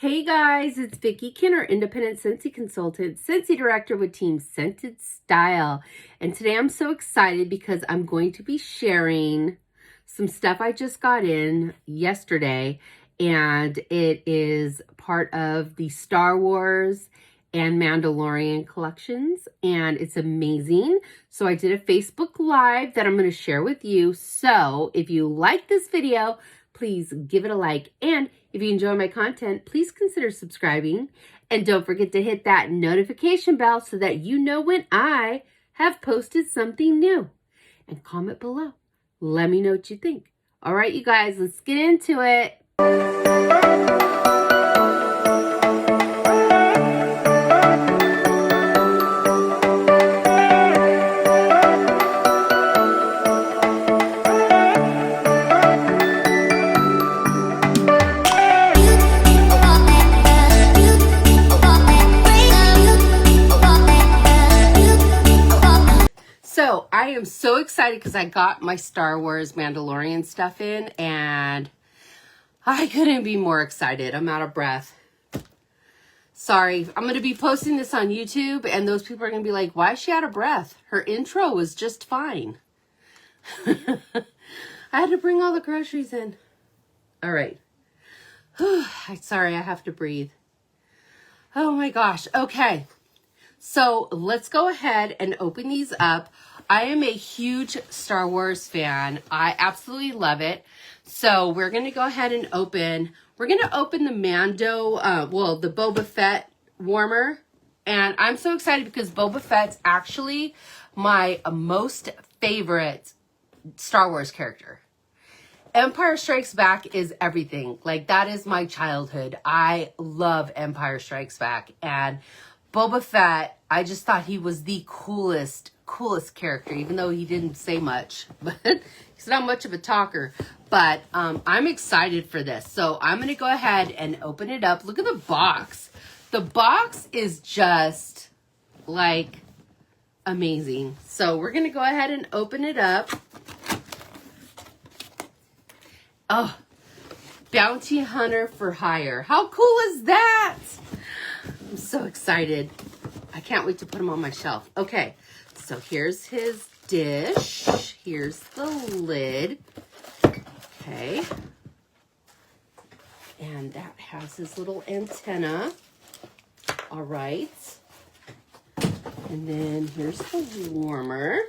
Hey guys, it's Vicki Kinner, independent Scentsy consultant, Scentsy director with Team Scented Style. And today I'm so excited because I'm going to be sharing some stuff I just got in yesterday. And it is part of the Star Wars and Mandalorian collections. And it's amazing. So I did a Facebook Live that I'm going to share with you. So if you like this video, please give it a like. And if you enjoy my content, please consider subscribing. And don't forget to hit that notification bell so that you know when I have posted something new. And comment below. Let me know what you think. All right, you guys, let's get into it. So I am so excited because I got my Star Wars Mandalorian stuff in and I couldn't be more excited. I'm out of breath. Sorry, I'm going to be posting this on YouTube and those people are going to be like, why is she out of breath? Her intro was just fine. I had to bring all the groceries in. All right. Sorry, I have to breathe. Oh my gosh. Okay. So let's go ahead and open these up. I am a huge Star Wars fan. I absolutely love it. So we're going to go ahead and open. We're going to open the the Boba Fett warmer. And I'm so excited because Boba Fett's actually my most favorite Star Wars character. Empire Strikes Back is everything. Like, that is my childhood. I love Empire Strikes Back. And Boba Fett, I just thought he was the coolest character, even though he didn't say much. But he's not much of a talker. But I'm excited for this. So I'm going to go ahead and open it up. Look at the box. The box is just, like, amazing. So we're going to go ahead and open it up. Oh, Bounty Hunter for Hire. How cool is that? I'm so excited. I can't wait to put him on my shelf. Okay, so here's his dish. Here's the lid. Okay. And that has his little antenna. All right. And then here's the warmer.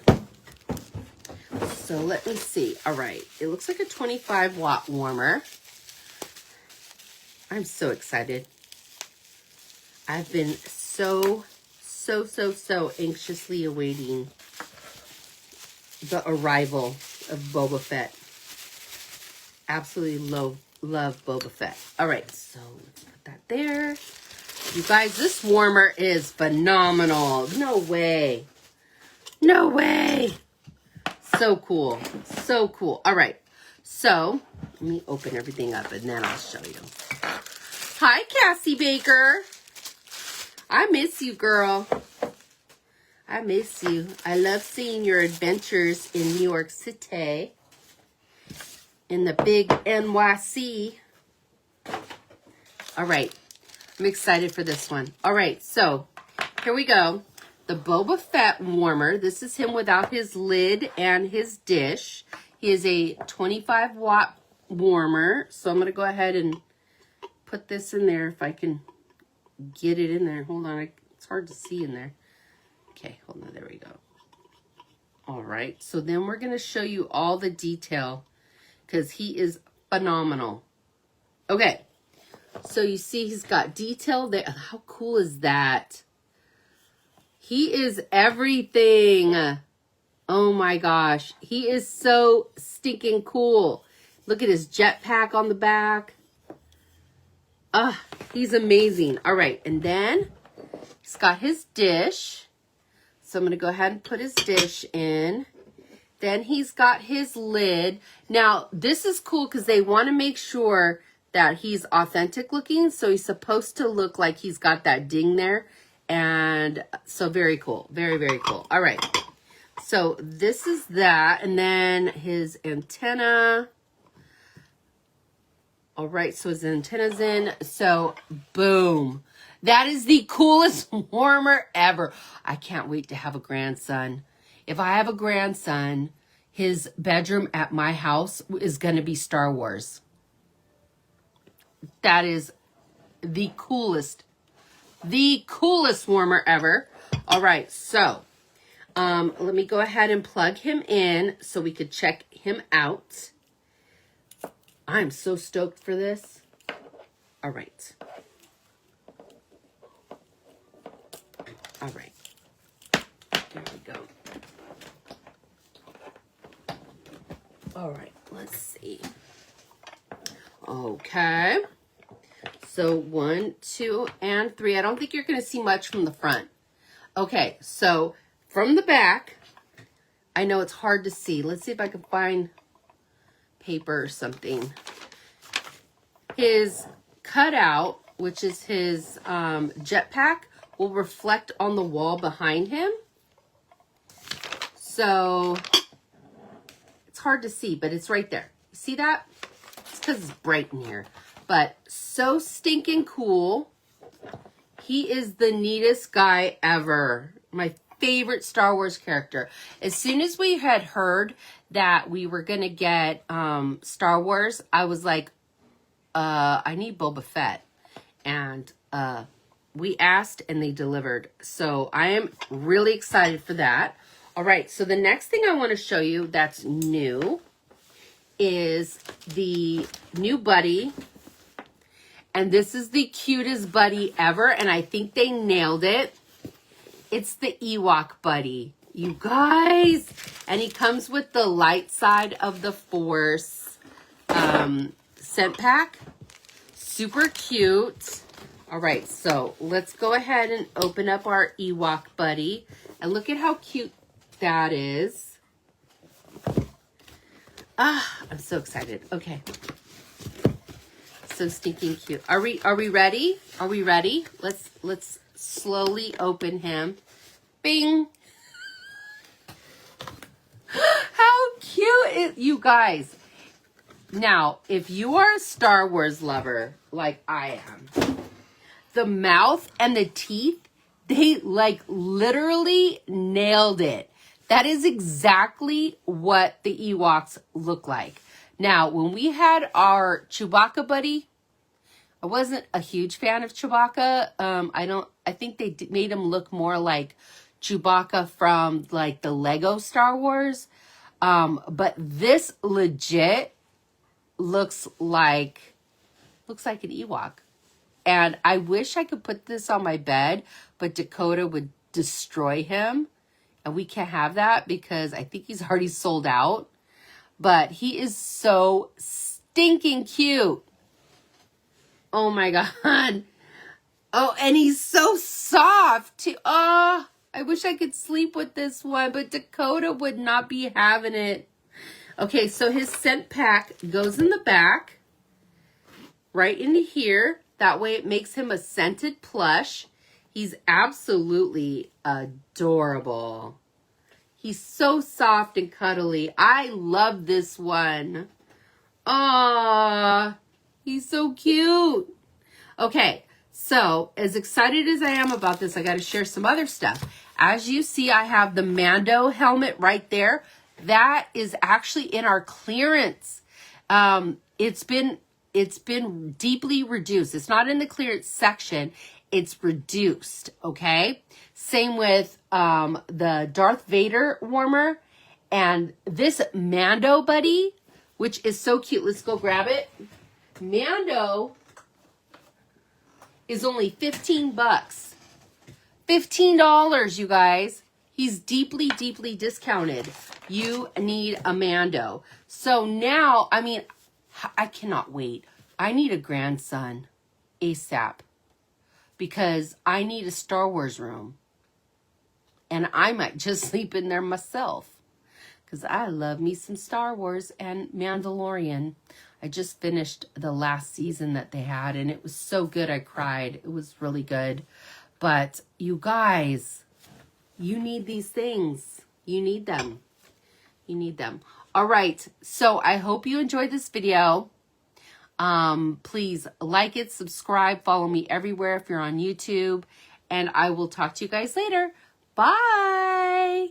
So let me see. All right. It looks like a 25-watt warmer. I'm so excited. I've been so anxiously awaiting the arrival of Boba Fett. Absolutely love Boba Fett. All right, so let's put that there. You guys, this warmer is phenomenal. No way. No way. So cool. So cool. All right, so let me open everything up and then I'll show you. Hi, Cassie Baker. I miss you, girl. I miss you. I love seeing your adventures in New York City. In the big NYC. All right. I'm excited for this one. All right. So, here we go. The Boba Fett warmer. This is him without his lid and his dish. He is a 25-watt warmer. So, I'm going to go ahead and put this in there if I can get it in there. Hold on. It's hard to see in there. Okay, hold on. There we go. All right. So then we're going to show you all the detail because he is phenomenal. Okay. So you see he's got detail there. How cool is that? He is everything. Oh my gosh. He is so stinking cool. Look at his jetpack on the back. He's amazing. All right, and then he's got his dish. So I'm going to go ahead and put his dish in. Then he's got his lid. Now, this is cool because they want to make sure that he's authentic looking. So he's supposed to look like he's got that ding there. And so very cool. Very, very cool. All right. So this is that. And then his antenna. All right, so his antenna's in. So, boom. That is the coolest warmer ever. I can't wait to have a grandson. If I have a grandson, his bedroom at my house is going to be Star Wars. That is the coolest warmer ever. All right, so let me go ahead and plug him in so we could check him out. I'm so stoked for this. All right. All right. There we go. All right, let's see. Okay. So 1, 2, and 3. I don't think you're going to see much from the front. Okay, so from the back, I know it's hard to see. Let's see if I can find paper or something. His cutout, which is his jetpack, will reflect on the wall behind him. So it's hard to see, but it's right there. See that? It's because it's bright in here. But so stinking cool. He is the neatest guy ever. My favorite Star Wars character. As soon as we had heard that we were going to get Star Wars, I was like, I need Boba Fett. And we asked and they delivered. So I am really excited for that. All right, so the next thing I want to show you that's new is the new buddy. And this is the cutest buddy ever, and I think they nailed it. It's the Ewok buddy, you guys. And he comes with the light side of the Force scent pack. Super cute. All right, so let's go ahead and open up our Ewok buddy. And look at how cute that is. Ah, I'm so excited. Okay. So stinking cute. Are we ready? Are we ready? Let's slowly open him. Bing. How cute is you guys? Now, if you are a Star Wars lover like I am, the mouth and the teeth, they like literally nailed it. That is exactly what the Ewoks look like. Now, when we had our Chewbacca buddy, I wasn't a huge fan of Chewbacca. I think they made him look more like Chewbacca from like the Lego Star Wars. But this legit looks like an Ewok. And I wish I could put this on my bed, but Dakota would destroy him. And we can't have that because I think he's already sold out. But he is so stinking cute. Oh my God. Oh, and he's so soft too. Oh, I wish I could sleep with this one, but Dakota would not be having it. Okay, so his scent pack goes in the back, right into here. That way it makes him a scented plush. He's absolutely adorable. He's so soft and cuddly. I love this one. Aww, he's so cute. Okay, so as excited as I am about this, I got to share some other stuff. As you see, I have the Mando helmet right there. That is actually in our clearance. It's been deeply reduced. It's not in the clearance section. It's reduced, okay? Same with the Darth Vader warmer. And this Mando buddy, which is so cute. Let's go grab it. Mando is only 15 bucks. $15, you guys. He's deeply, deeply discounted. You need a Mando. So now, I mean, I cannot wait. I need a grandson ASAP because I need a Star Wars room. And I might just sleep in there myself because I love me some Star Wars and Mandalorian. I just finished the last season that they had and it was so good I cried. It was really good. But you guys, you need these things. You need them. You need them. All right. So I hope you enjoyed this video. Please like it, subscribe, follow me everywhere if you're on YouTube, and I will talk to you guys later. Bye.